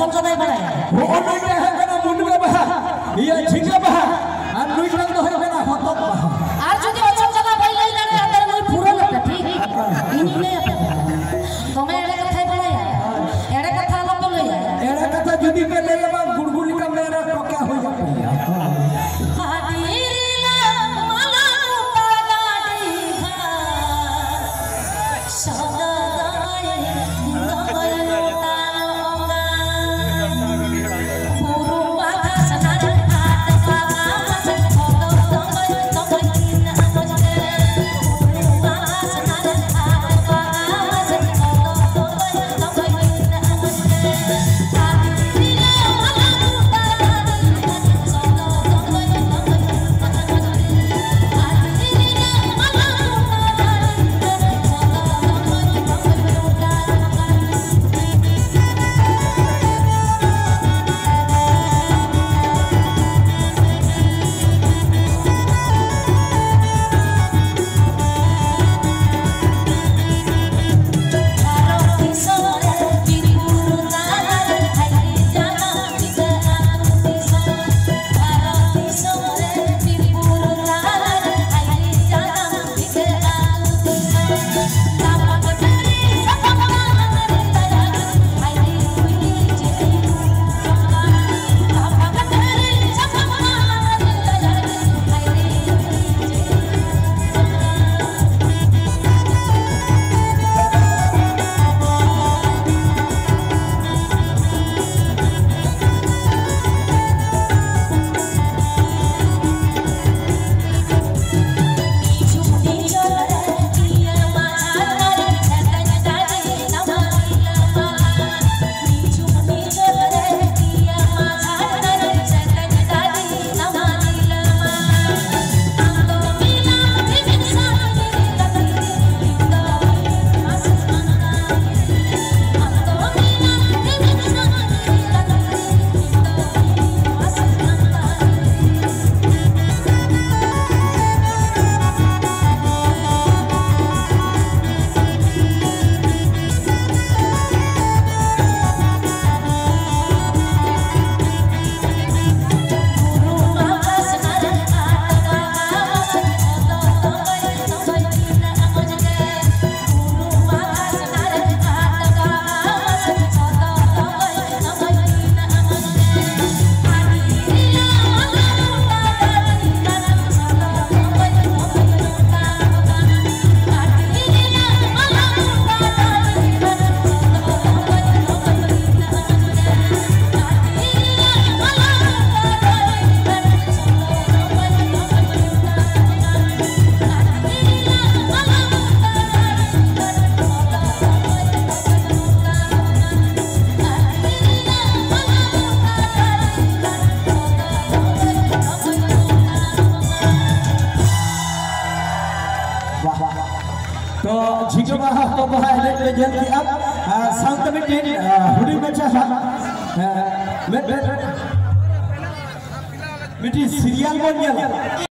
अचल जनाई बड़ा वो नई है कना मुंडगा बहा ये झिंगा बहा और नई रंग तो है कना हतत बहा आज जदि अचल जना भाई लई लाने अंदर नई पूरा लगता ठीक इनी नहीं आता तुम्हें एड़े कथा बड़ा एड़े कथा लो तो ले एड़ा कथा जदि पे ले लेबा गुड़गुड़ी का मेरा टोका हो जाता तो झिंगा तो बहा ले जल्दी अब साउंड कमिटी हुडी में चाहा मिटी सीरियल बन गया